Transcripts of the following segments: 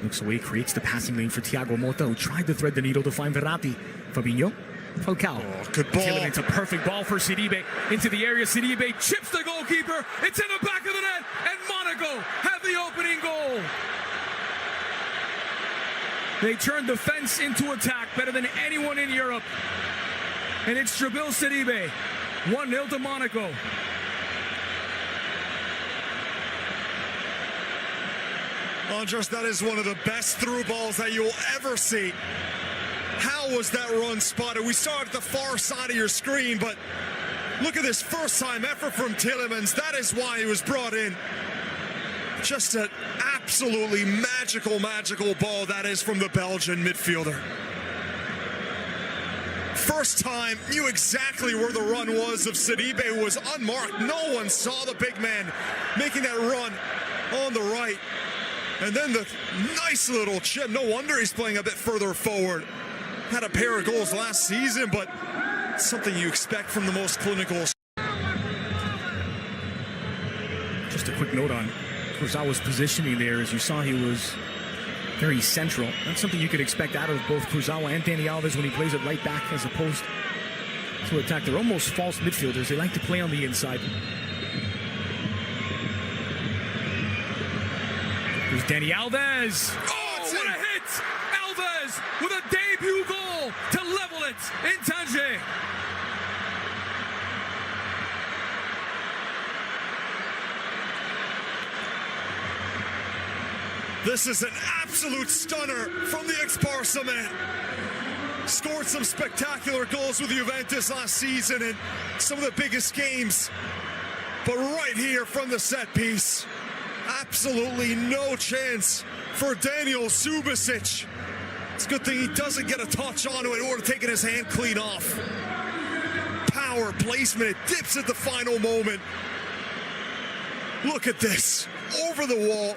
Looks away, creates the passing lane for Thiago Motta, who tried to thread the needle to find Verratti. Fabinho. Falcao. Oh, good ball. It's a perfect ball for Sidibe. Into the area, Sidibe chips the goalkeeper. It's in the back of the net, and Monaco have the opening goal. They turned defense into attack better than anyone in Europe. And it's Djibril Sidibe. 1-0 to Monaco. Andres, that is one of the best through balls that you'll ever see. How was that run spotted? We saw it at the far side of your screen, but look at this first-time effort from Tielemans. That is why he was brought in. Just an absolutely magical ball that is from the Belgian midfielder. First time, knew exactly where the run was of Sidibe, who was unmarked. No one saw the big man making that run on the right. And then the nice little chip. No wonder he's playing a bit further forward. Had a pair of goals last season, but something you expect from the most clinical. Just a quick note on Kurzawa's positioning there. As you saw, he was very central. That's something you could expect out of both Kurzawa and Dani Alves when he plays it right back as opposed to attack. They're almost false midfielders. They like to play on the inside. Here's Dani Alves. Oh, what a hit! Alves with a debut goal to level it in Tanger. This is an absolute stunner from the ex-Barca man. Scored some spectacular goals with Juventus last season in some of the biggest games. But right here from the set piece, absolutely no chance for Daniel Subasic. It's a good thing he doesn't get a touch onto it or taking his hand clean off. Power placement, it dips at the final moment. Look at this, over the wall.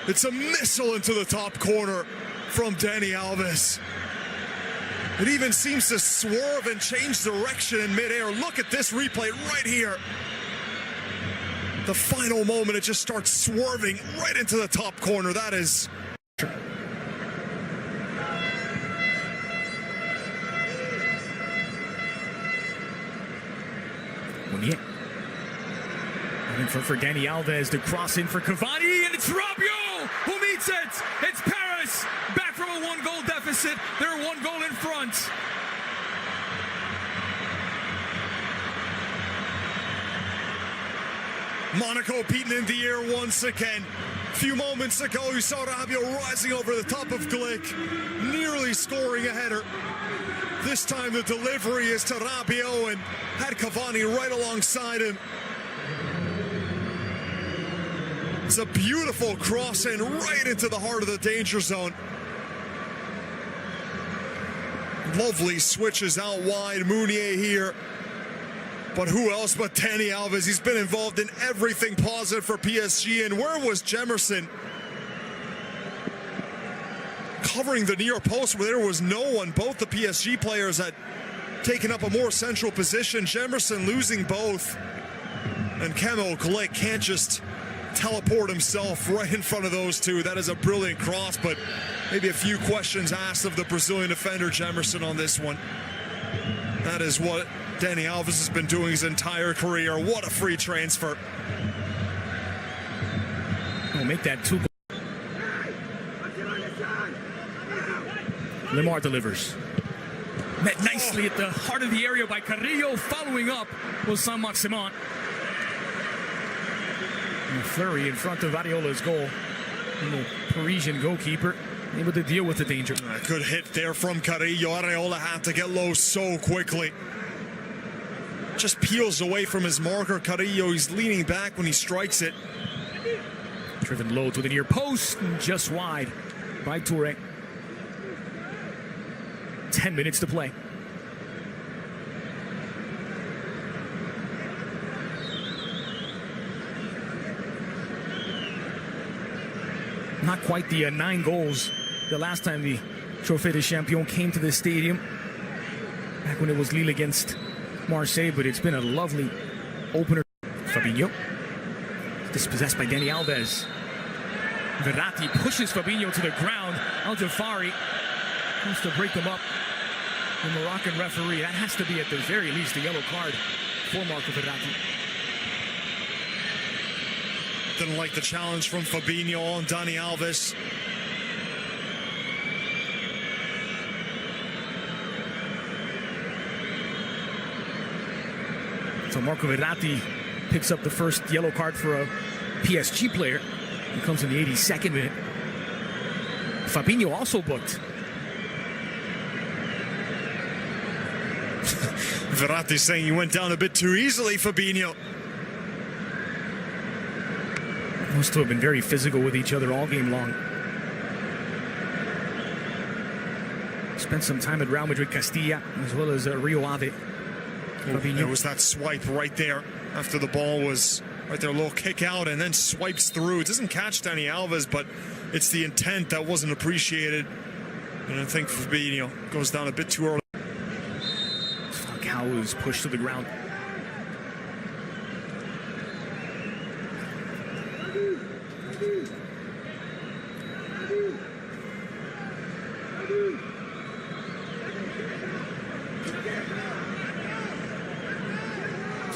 It's a missile into the top corner from Dani Alves. It even seems to swerve and change direction in midair. Look at this replay right here. The final moment, it just starts swerving right into the top corner. That is... Munier. For Dani Alves to cross in for Cavani, and it's Rabiot who meets it. It's Paris back from a 1-goal deficit. They're 1 goal in front. Monaco beaten in the air once again. A few moments ago, you saw Rabiot rising over the top of Glick, nearly scoring a header. This time the delivery is to Rabiot and had Cavani right alongside him. It's a beautiful cross in right into the heart of the danger zone. Lovely switches out wide. Munier here. But who else but Dani Alves? He's been involved in everything positive for PSG. And where was Jemerson? Covering the near post where there was no one. Both the PSG players had taken up a more central position. Jemerson losing both. And Kamil Glick can't just teleport himself right in front of those two. That is a brilliant cross, but maybe a few questions asked of the Brazilian defender Jemerson on this one. That is what Dani Alves has been doing his entire career. What a free transfer. We'll make that 2 goal. Lemar delivers. Met nicely at the heart of the area by Carrillo. Following up was Saint-Maximin. Fleury in front of Ariola's goal. The Parisian goalkeeper able to deal with the danger. A good hit there from Carrillo. Areola had to get low so quickly. Just peels away from his marker. Carrillo, he's leaning back when he strikes it. Driven low to the near post and just wide by Touré. 10 minutes to play. Not quite the 9 goals the last time the Trophée des Champions came to this stadium. Back when it was Lille against Marseille, but it's been a lovely opener. Fabinho. Dispossessed by Dani Alves. Verratti pushes Fabinho to the ground. Al Jafari wants to break them up. The Moroccan referee, that has to be at the very least a yellow card for Marco Verratti. Didn't like the challenge from Fabinho on Dani Alves. So Marco Verratti picks up the first yellow card for a PSG player. He comes in the 82nd minute. Fabinho also booked. Verratti saying he went down a bit too easily, Fabinho. Must have been very physical with each other all game long. Spent some time at Real Madrid Castilla as well as Rio Ave. There was that swipe right there after the ball was right there, a little kick out and then swipes through. It doesn't catch Dani Alves, but it's the intent that wasn't appreciated. And I think Fabinho goes down a bit too early. Falcao is pushed to the ground.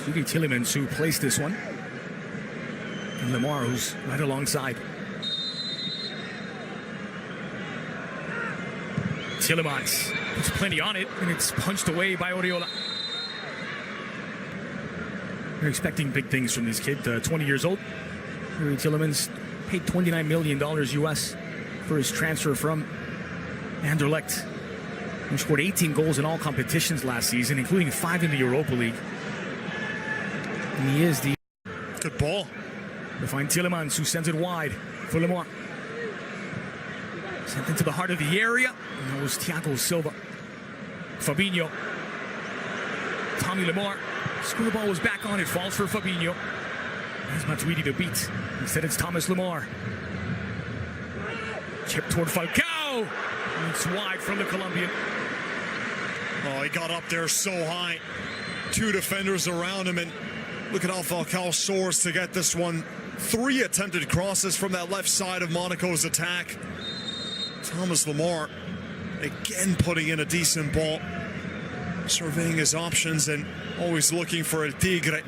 Yuri Tielemans who placed this one. And Lemar who's right alongside. Tielemans puts plenty on it, and it's punched away by Oriola. They're expecting big things from this kid, 20 years old. Yuri Tielemans paid $29 million US for his transfer from Anderlecht. He scored 18 goals in all competitions last season, including 5 in the Europa League. And he is the good ball. To find Tielemans, who sends it wide for Lemar. Sent into the heart of the area. And that was Thiago Silva. Fabinho. Tommy Lemar. School ball was back on. It falls for Fabinho. There's Matuidi to beat. Instead, it's Thomas Lemar. Chip toward Falcao. And it's wide from the Colombian. Oh, he got up there so high. 2 defenders around him, and look at how Falcao soars to get this one. 3 attempted crosses from that left side of Monaco's attack. Thomas Lemar again putting in a decent ball, surveying his options and always looking for El Tigre.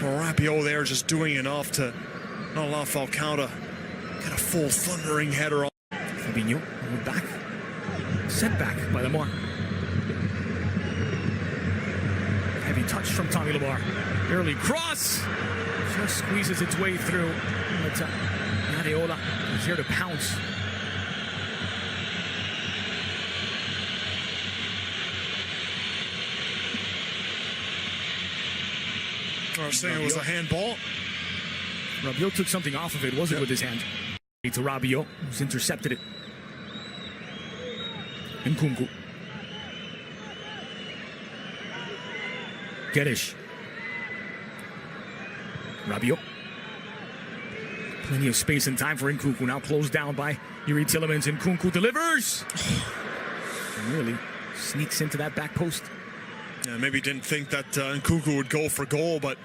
Rapio there just doing enough to not allow Falcao to get a full thundering header on. Fabinho moved back. Sent back by Lemar. Heavy touch from Tommy Lemar. Early cross. Just squeezes its way through. But Adeola is here to pounce. I was saying it was a handball. Rabiot took something off of it, wasn't with his hand. To Rabiot, who's intercepted it. Nkunku. Gerish. Rabiot. Plenty of space and time for Nkunku, now closed down by Yuri Tielemans. Nkunku delivers. And really sneaks into that back post. Yeah, maybe didn't think that Nkunku would go for goal, but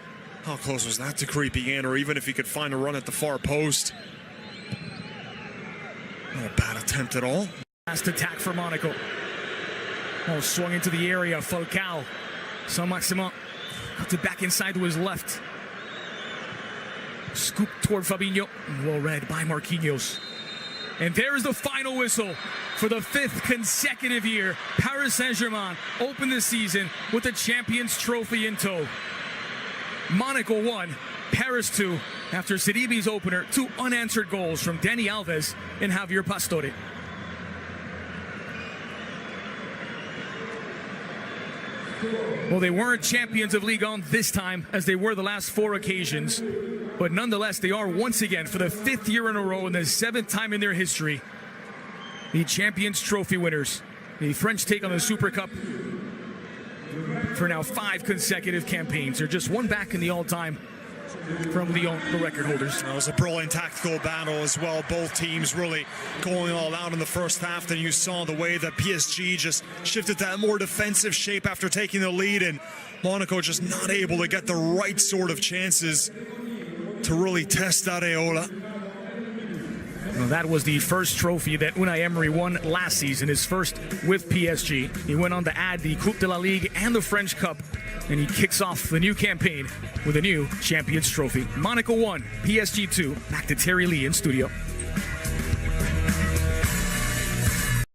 how close was that to creeping in, or even if he could find a run at the far post. Not a bad attempt at all. Last attack for Monaco. Oh, swung into the area. Falcao. Saint-Maximin cuts it back inside to his left. Scoop toward Fabinho. Well read by Marquinhos. And there's the final whistle. For the 5th consecutive year, Paris Saint-Germain opened the season with the Champions Trophy in tow. Monaco 1, Paris 2, after Sidibe's opener, 2 unanswered goals from Dani Alves and Javier Pastore. Well, they weren't champions of Ligue 1 this time, as they were the last 4 occasions. But nonetheless, they are once again, for the 5th year in a row and the 7th time in their history, the Champions Trophy winners. The French take on the Super Cup for now 5 consecutive campaigns. They're just 1 back in the all-time from Lyon, the record holders. That was a brilliant tactical battle as well. Both teams really going all out in the first half. Then you saw the way that PSG just shifted that more defensive shape after taking the lead, and Monaco just not able to get the right sort of chances to really test that Areola. Well, that was the first trophy that Unai Emery won last season, his first with PSG. He went on to add the Coupe de la Ligue and the French Cup, and he kicks off the new campaign with a new Champions Trophy. Monaco 1, PSG 2. Back to Terry Lee in studio.